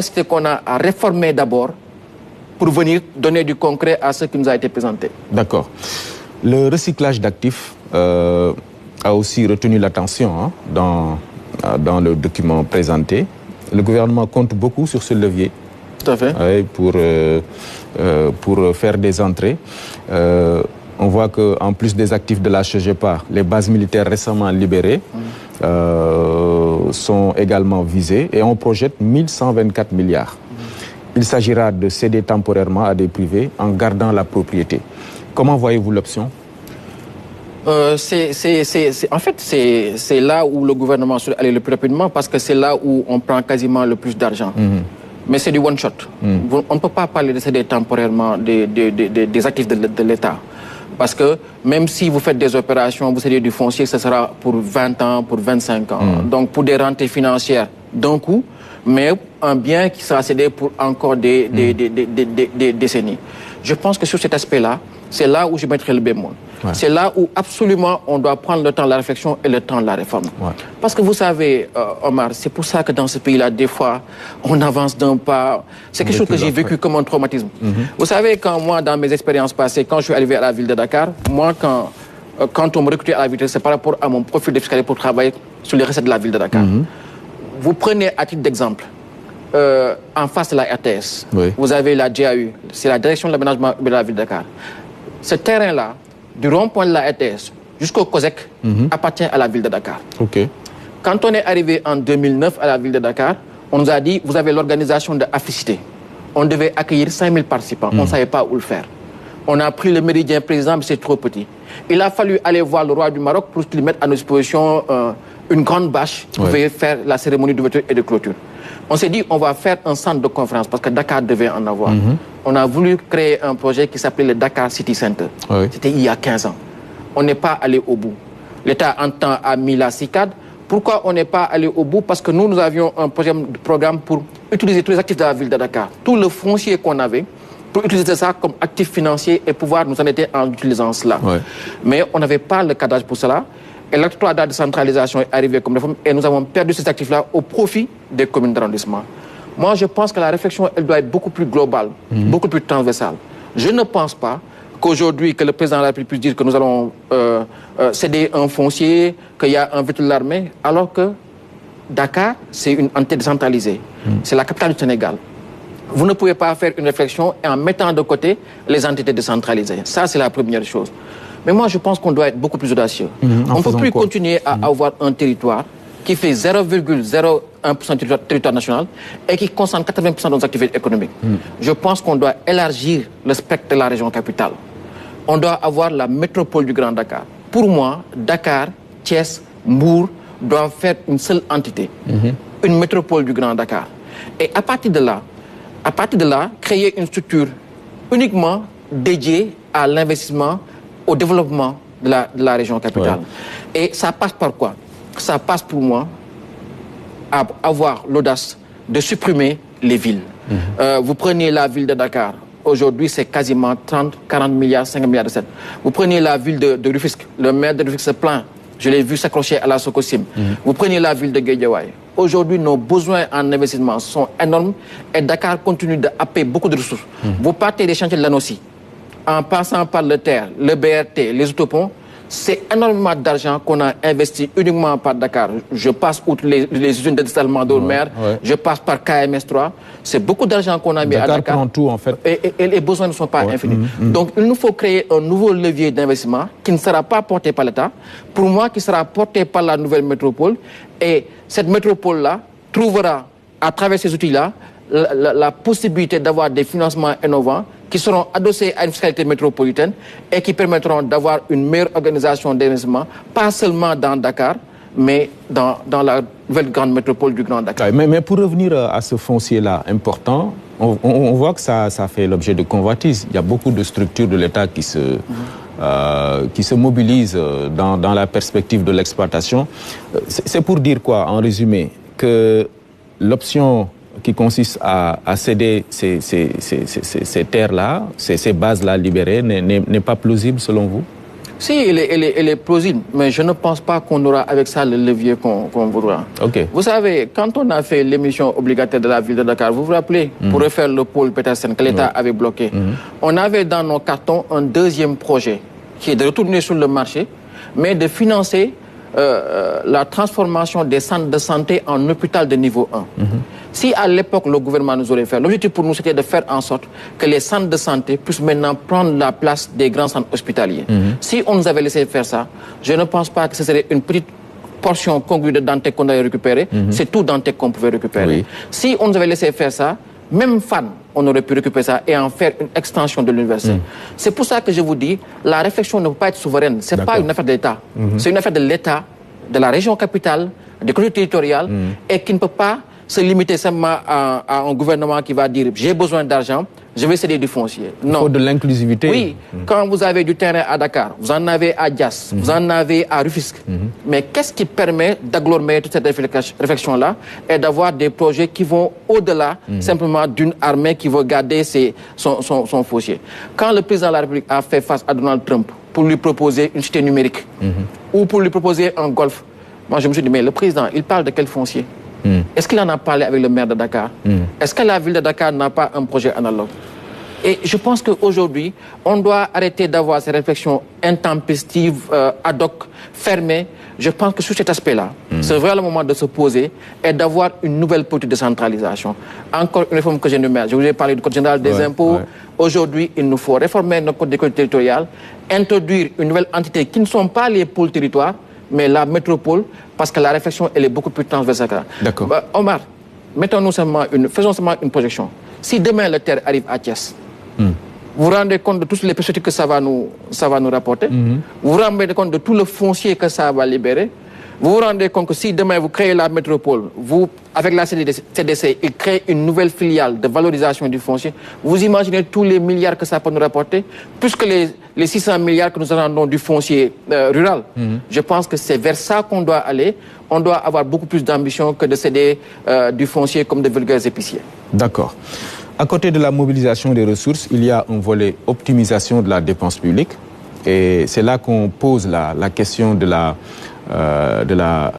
C'est qu'on a à réformer d'abord pour venir donner du concret à ce qui nous a été présenté. D'accord. Le recyclage d'actifs a aussi retenu l'attention dans le document présenté. Le gouvernement compte beaucoup sur ce levier. Tout à fait. Pour faire des entrées. On voit qu'en plus des actifs de la SOGEPA, les bases militaires récemment libérées sont également visées et on projette 1124 milliards. Il s'agira de céder temporairement à des privés en gardant la propriété. Comment voyez-vous l'option ? En fait, c'est là où le gouvernement doit aller le plus rapidement parce que c'est là où on prend quasiment le plus d'argent. Mais c'est du one-shot. On ne peut pas parler de céder temporairement des actifs de l'État. Parce que même si vous faites des opérations, vous cédez du foncier, ce sera pour 20 ans, pour 25 ans. Donc pour des rentrées financières d'un coup, mais un bien qui sera cédé pour encore des décennies. Je pense que sur cet aspect-là, c'est là où je mettrai le bémol. Ouais. C'est là où absolument on doit prendre le temps de la réflexion et le temps de la réforme. Ouais. Parce que vous savez, Omar, c'est pour ça que dans ce pays-là, des fois, on avance d'un pas. C'est quelque chose que j'ai vécu comme un traumatisme. Vous savez, quand moi, dans mes expériences passées, quand je suis arrivé à la ville de Dakar, moi, quand on me recrutait à la ville, c'est par rapport à mon profil de fiscalité pour travailler sur les recettes de la ville de Dakar. Vous prenez à titre d'exemple, en face de la RTS, vous avez la DAU, c'est la direction de l'aménagement de la ville de Dakar. Ce terrain-là, du rond-point de la RTS jusqu'au COSEC, appartient à la ville de Dakar. Okay. Quand on est arrivé en 2009 à la ville de Dakar, on nous a dit, vous avez l'organisation de Africité. On devait accueillir 5000 participants. On ne savait pas où le faire. On a pris le méridien président, mais c'est trop petit. Il a fallu aller voir le roi du Maroc pour qu'il mette à nos dispositions une grande bâche pour faire la cérémonie d'ouverture et de clôture. On s'est dit, on va faire un centre de conférence parce que Dakar devait en avoir. On a voulu créer un projet qui s'appelait le Dakar City Center. C'était il y a 15 ans. On n'est pas allé au bout. L'État en temps a mis la CICAD. Pourquoi on n'est pas allé au bout? Parce que nous avions un programme pour utiliser tous les actifs de la ville de Dakar. Tout le foncier qu'on avait, pour utiliser ça comme actif financier et pouvoir nous en aider en utilisant cela. Mais on n'avait pas le cadrage pour cela. Et l'acte 3 de la décentralisation est arrivé comme réforme et nous avons perdu ces actifs-là au profit des communes d'arrondissement. Moi, je pense que la réflexion, elle doit être beaucoup plus globale, beaucoup plus transversale. Je ne pense pas qu'aujourd'hui, que le président de la République puisse dire que nous allons céder un foncier, qu'il y a un véhicule de l'armée, alors que Dakar, c'est une entité décentralisée. C'est la capitale du Sénégal. Vous ne pouvez pas faire une réflexion en mettant de côté les entités décentralisées. Ça, c'est la première chose. Mais moi, je pense qu'on doit être beaucoup plus audacieux. On ne peut plus continuer à avoir un territoire qui fait 0,01% du territoire national et qui concentre 80% de nos activités économiques. Je pense qu'on doit élargir le spectre de la région capitale. On doit avoir la métropole du Grand Dakar. Pour moi, Dakar, Thiès, Mbour doivent faire une seule entité, une métropole du Grand Dakar. Et à partir de là, créer une structure uniquement dédiée à l'investissement, au développement de la région capitale. Et ça passe par quoi? Ça passe pour moi à avoir l'audace de supprimer les villes. Vous prenez la ville de Dakar, aujourd'hui c'est quasiment 30, 40 milliards, 50 milliards de recettes. Vous prenez la ville de Rufisque, le maire de Rufisque se plaint, je l'ai vu s'accrocher à la Sococim. Vous prenez la ville de Guédiawaye. Aujourd'hui, nos besoins en investissement sont énormes et Dakar continue de happer beaucoup de ressources. Vous partez des chantiers de l'ANOCI, en passant par le TER, le BRT, les autoponts, c'est énormément d'argent qu'on a investi uniquement par Dakar. Je passe outre les usines de dessalement d'eau de mer, je passe par KMS3. C'est beaucoup d'argent qu'on a mis à Dakar. Prend tout, en fait. Et les besoins ne sont pas infinis. Donc il nous faut créer un nouveau levier d'investissement qui ne sera pas porté par l'État, pour moi qui sera porté par la nouvelle métropole. Et cette métropole-là trouvera, à travers ces outils-là, la possibilité d'avoir des financements innovants qui seront adossés à une fiscalité métropolitaine et qui permettront d'avoir une meilleure organisation d'investissement, pas seulement dans Dakar, mais dans la nouvelle grande métropole du Grand Dakar. Mais pour revenir à ce foncier-là important, on voit que ça fait l'objet de convoitises. Il y a beaucoup de structures de l'État qui se mobilisent dans la perspective de l'exploitation. C'est pour dire quoi, en résumé? Que l'option qui consiste à céder ces terres-là, ces bases-là libérées, n'est pas plausible selon vous? Si, elle est plausible, mais je ne pense pas qu'on aura avec ça le levier qu'on voudra. Okay. Vous savez, quand on a fait l'émission obligataire de la ville de Dakar, vous vous rappelez, pour refaire le pôle Petersen que l'État avait bloqué, on avait dans nos cartons un deuxième projet qui est de retourner sur le marché, mais de financer la transformation des centres de santé en hôpital de niveau 1. Si à l'époque le gouvernement nous aurait fait, l'objectif pour nous c'était de faire en sorte que les centres de santé puissent maintenant prendre la place des grands centres hospitaliers. Si on nous avait laissé faire ça, je ne pense pas que ce serait une petite portion congrue de Dantec qu'on allait récupérer, c'est tout Dantec qu'on pouvait récupérer. Oui. Si on nous avait laissé faire ça, même fan, on aurait pu récupérer ça et en faire une extension de l'université. C'est pour ça que je vous dis, la réflexion ne peut pas être souveraine. Ce n'est pas une affaire de l'État. C'est une affaire de l'État, de la région capitale, des collectivités territoriales, et qui ne peut pas se limiter simplement à un gouvernement qui va dire « j'ai besoin d'argent, je vais céder du foncier ». Non. Il faut de l'inclusivité. Oui, quand vous avez du terrain à Dakar, vous en avez à Dias, vous en avez à Rufisque. Mais qu'est-ce qui permet d'agglomérer toute cette réflexion-là et d'avoir des projets qui vont au-delà simplement d'une armée qui veut garder son foncier. Quand le président de la République a fait face à Donald Trump pour lui proposer une cité numérique ou pour lui proposer un golf, moi je me suis dit, mais le président, il parle de quel foncier? Est-ce qu'il en a parlé avec le maire de Dakar? Est-ce que la ville de Dakar n'a pas un projet analogue? Et je pense qu'aujourd'hui, on doit arrêter d'avoir ces réflexions intempestives, ad hoc, fermées. Je pense que sur cet aspect-là, c'est vraiment le moment de se poser et d'avoir une nouvelle politique de centralisation. Encore une réforme que j'énumère. Je vous ai parlé du Code général des impôts. Aujourd'hui, il nous faut réformer notre Code des collectivités territoriales, introduire une nouvelle entité qui ne sont pas les pôles territoires, mais la métropole, parce que la réflexion, elle est beaucoup plus transversale. D'accord. Omar, faisons seulement une projection. Si demain le terre arrive à Thiès, vous vous rendez compte de toutes les perspectives que ça va nous rapporter, vous vous rendez compte de tout le foncier que ça va libérer, vous vous rendez compte que si demain vous créez la métropole, vous, avec la CDC, il crée une nouvelle filiale de valorisation du foncier, vous imaginez tous les milliards que ça peut nous rapporter, plus que les 600 milliards que nous attendons du foncier rural. Je pense que c'est vers ça qu'on doit aller. On doit avoir beaucoup plus d'ambition que de céder du foncier comme de vulgaires épiciers. D'accord. À côté de la mobilisation des ressources, il y a un volet optimisation de la dépense publique. Et c'est là qu'on pose la question de la